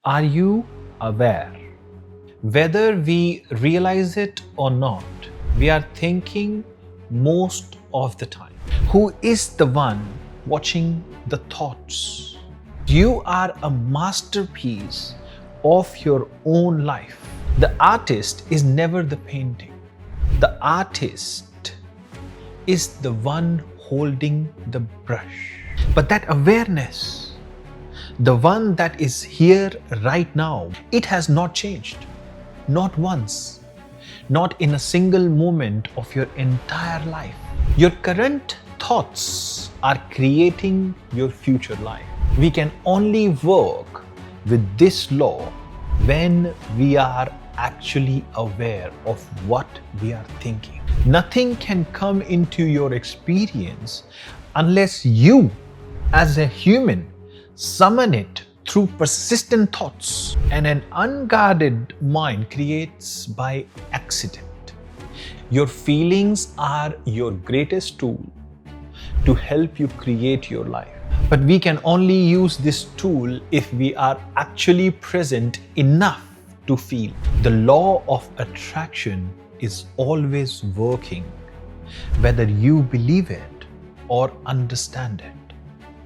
Are you aware? Whether we realize it or not, we are thinking most of the time. Who is the one watching the thoughts? You are a masterpiece of your own life. The artist is never the painting. The artist is the one holding the brush. But that awareness, the one that is here right now, it has not changed. Not once. Not in a single moment of your entire life. Your current thoughts are creating your future life. We can only work with this law when we are actually aware of what we are thinking. Nothing can come into your experience unless you, as a human, summon it through persistent thoughts. And an unguarded mind creates by accident. Your feelings are your greatest tool to help you create your life. But we can only use this tool if we are actually present enough to feel. The law of attraction is always working, whether you believe it or understand it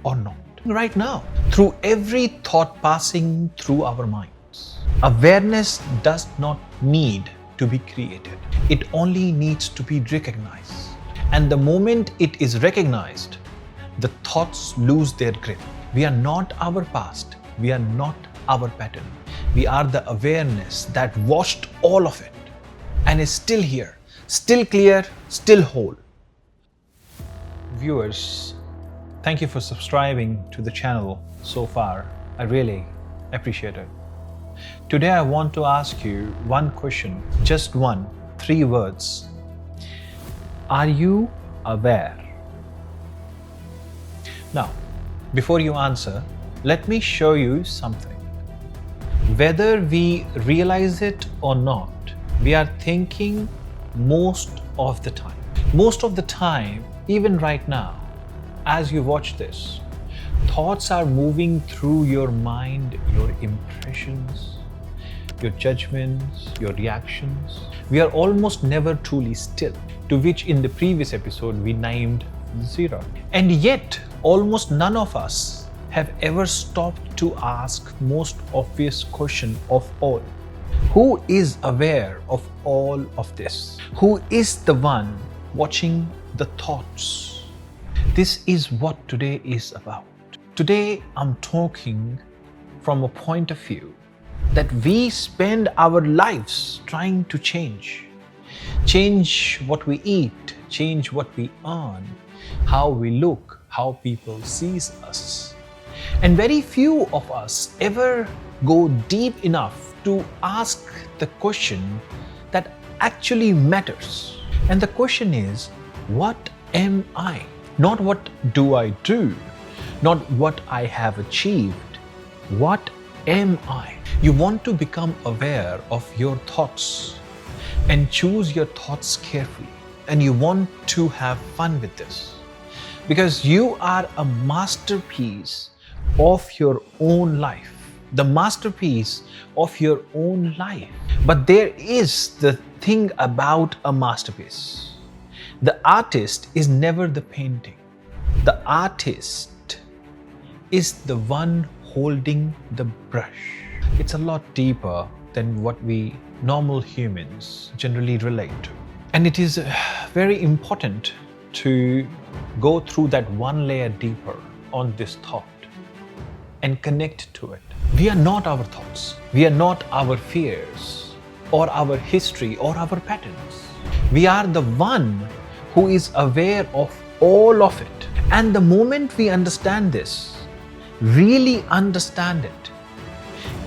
or not. Right now, through every thought passing through our minds. Awareness does not need to be created. It only needs to be recognized. And the moment it is recognized, the thoughts lose their grip. We are not our past. We are not our pattern. We are the awareness that washed all of it and is still here, still clear, still whole. Viewers, thank you for subscribing to the channel so far. I really appreciate it. Today I want to ask you one question, just one, 3 words. Are you aware? Now, before you answer, let me show you something. Whether we realize it or not, we are thinking most of the time. Most of the time, even right now, as you watch this, thoughts are moving through your mind, your impressions, your judgments, your reactions. We are almost never truly still, to which in the previous episode we named 0. And yet, almost none of us have ever stopped to ask most obvious question of all. Who is aware of all of this? Who is the one watching the thoughts? This is what today is about. Today, I'm talking from a point of view that we spend our lives trying to change. Change what we eat, change what we earn, how we look, how people see us. And very few of us ever go deep enough to ask the question that actually matters. And the question is, what am I? Not what do I do, not what I have achieved. What am I? You want to become aware of your thoughts and choose your thoughts carefully. And you want to have fun with this because you are a masterpiece of your own life. The masterpiece of your own life. But there is the thing about a masterpiece. The artist is never the painting. The artist is the one holding the brush. It's a lot deeper than what we normal humans generally relate to. And it is very important to go through that one layer deeper on this thought and connect to it. We are not our thoughts. We are not our fears or our history or our patterns. We are the one who is aware of all of it. And the moment we understand this, really understand it,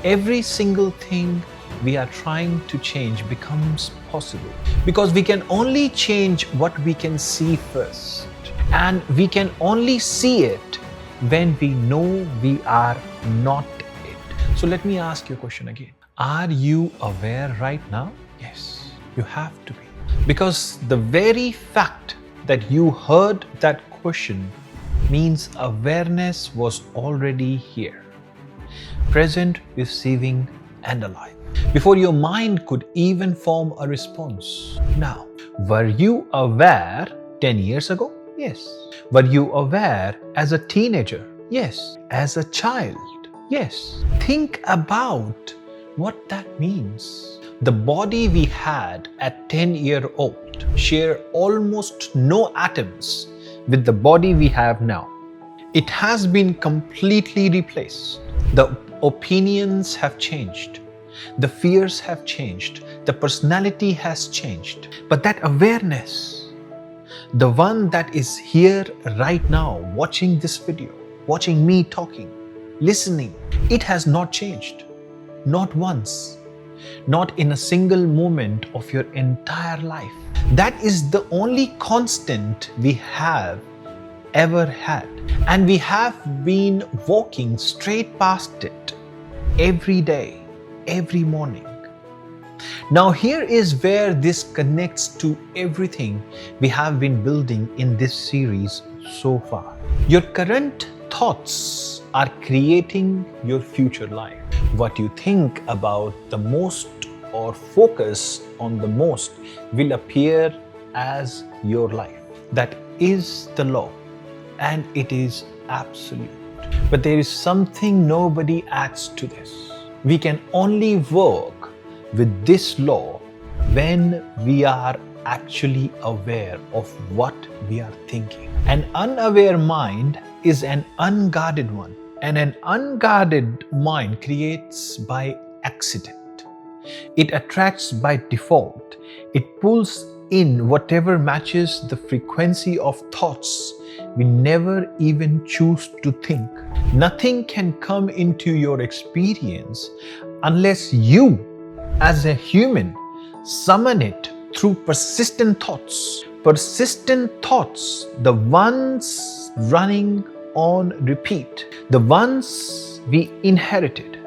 every single thing we are trying to change becomes possible. Because we can only change what we can see first. And we can only see it when we know we are not it. So let me ask you a question again. Are you aware right now? Yes, you have to be. Because the very fact that you heard that question means awareness was already here. present, receiving, and alive, before your mind could even form a response. Now, were you aware 10 years ago? Yes. Were you aware as a teenager? Yes. As a child? Yes. Think about what that means. The body we had at 10-year-old share almost no atoms with the body we have now. It has been completely replaced. The opinions have changed. The fears have changed. The personality has changed. But that awareness, the one that is here right now, watching this video, watching me talking, listening, it has not changed. Not once. Not in a single moment of your entire life. That is the only constant we have ever had. And we have been walking straight past it every day, every morning. Now here is where this connects to everything we have been building in this series so far. Your current thoughts are creating your future life. What you think about the most or focus on the most will appear as your life. That is the law, and it is absolute. But there is something nobody adds to this. We can only work with this law when we are actually aware of what we are thinking. An unaware mind is an unguarded one, and an unguarded mind creates by accident. It attracts by default. It pulls in whatever matches the frequency of thoughts we never even choose to think. Nothing can come into your experience unless you, as a human, summon it through persistent thoughts. Persistent thoughts, the ones running on repeat, the ones we inherited,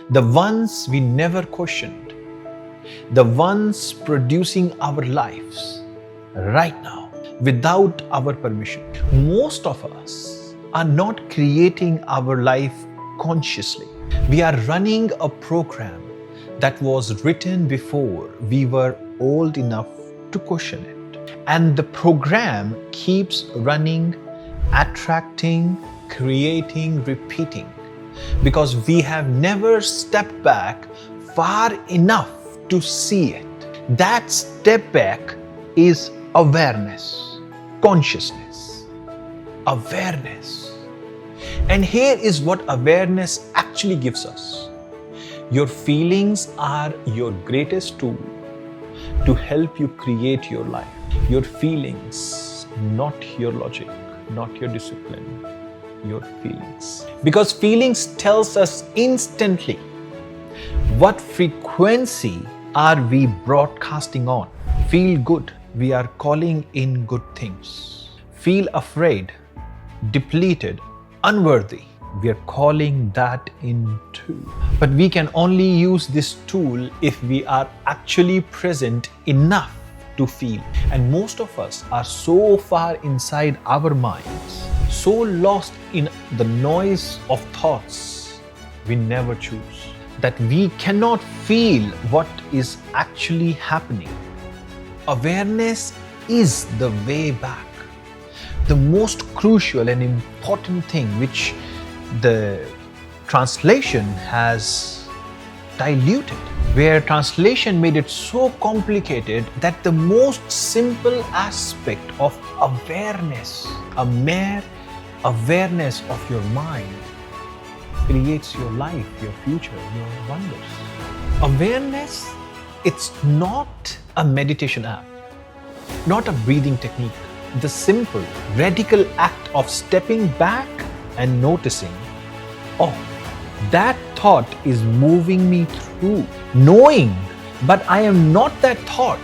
the ones we never questioned, the ones producing our lives right now without our permission. Most of us are not creating our life consciously. We are running a program that was written before we were old enough to question it. And the program keeps running, attracting, creating, repeating, because we have never stepped back far enough to see it. That step back is awareness, consciousness, awareness. And here is what awareness actually gives us. Your feelings are your greatest tool to help you create your life. Your feelings, not your logic, not your discipline, your feelings. Because feelings tells us instantly what frequency are we broadcasting on. Feel good, we are calling in good things. Feel afraid, depleted, unworthy, we are calling that in too. But we can only use this tool if we are actually present enough to feel. And most of us are so far inside our minds, so lost in the noise of thoughts we never choose, that we cannot feel what is actually happening. Awareness is the way back. The most crucial and important thing which the translation has diluted, where translation made it so complicated that the most simple aspect of awareness, a mere awareness of your mind, creates your life, your future, your wonders. Awareness, it's not a meditation app, not a breathing technique. The simple, radical act of stepping back and noticing, oh, that thought is moving me through, knowing, but I am not that thought.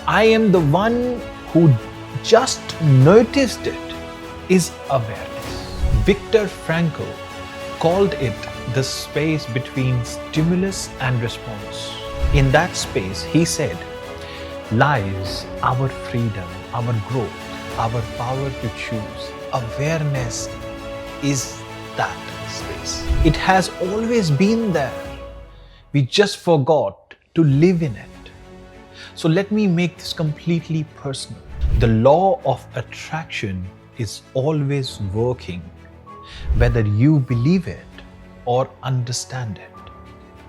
I am the one who just noticed it, is awareness. Viktor Frankl called it the space between stimulus and response. In that space, he said, lies our freedom, our growth, our power to choose. Awareness is that space. It has always been there. We just forgot to live in it. So let me make this completely personal. The law of attraction is always working, whether you believe it or understand it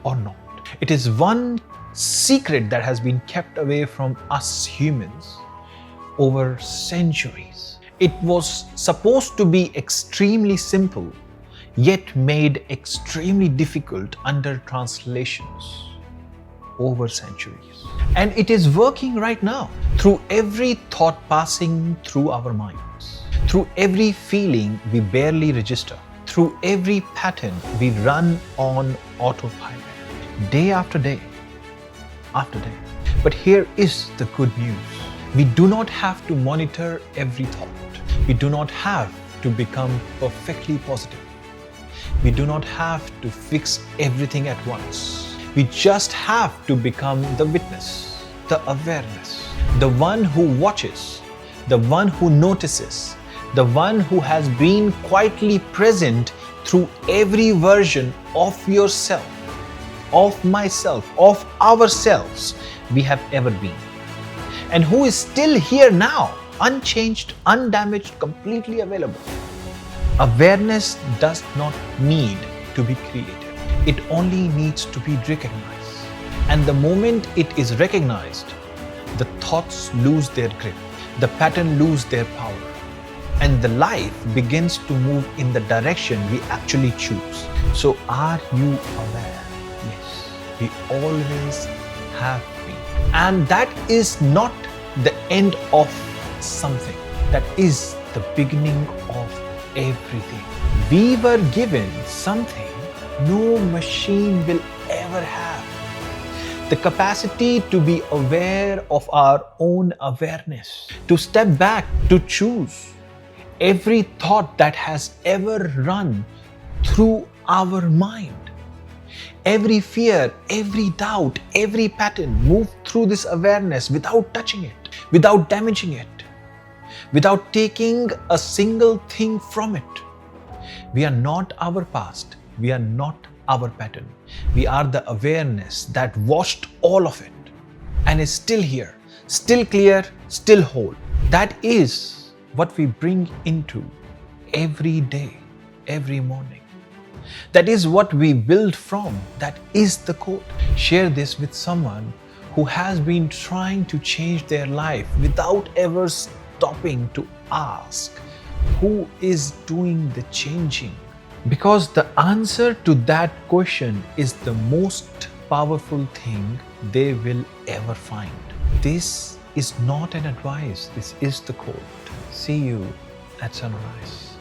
or not. It is one secret that has been kept away from us humans over centuries. It was supposed to be extremely simple, yet made extremely difficult under translations over centuries. And it is working right now through every thought passing through our minds, through every feeling we barely register, through every pattern we run on autopilot, day after day after day. But here is the good news. We do not have to monitor every thought. We do not have to become perfectly positive. We do not have to fix everything at once. We just have to become the witness, the awareness, the one who watches, the one who notices, the one who has been quietly present through every version of yourself, of myself, of ourselves we have ever been, and who is still here now, unchanged, undamaged, completely available. Awareness does not need to be created. It only needs to be recognized. And the moment it is recognized, the thoughts lose their grip, the pattern lose their power, and the life begins to move in the direction we actually choose. So are you aware? Yes, we always have been. And that is not the end of something. That is the beginning of everything. We were given something no machine will ever have. The capacity to be aware of our own awareness, to step back, to choose. Every thought that has ever run through our mind, every fear, every doubt, every pattern moved through this awareness without touching it, without damaging it, without taking a single thing from it. We are not our past. We are not our pattern. We are the awareness that washed all of it and is still here, still clear, still whole. That is what we bring into every day, every morning. That is what we build from. That is the code. Share this with someone who has been trying to change their life without ever stopping to ask, who is doing the changing? Because the answer to that question is the most powerful thing they will ever find. This is not an advice. This is the code. See you at sunrise.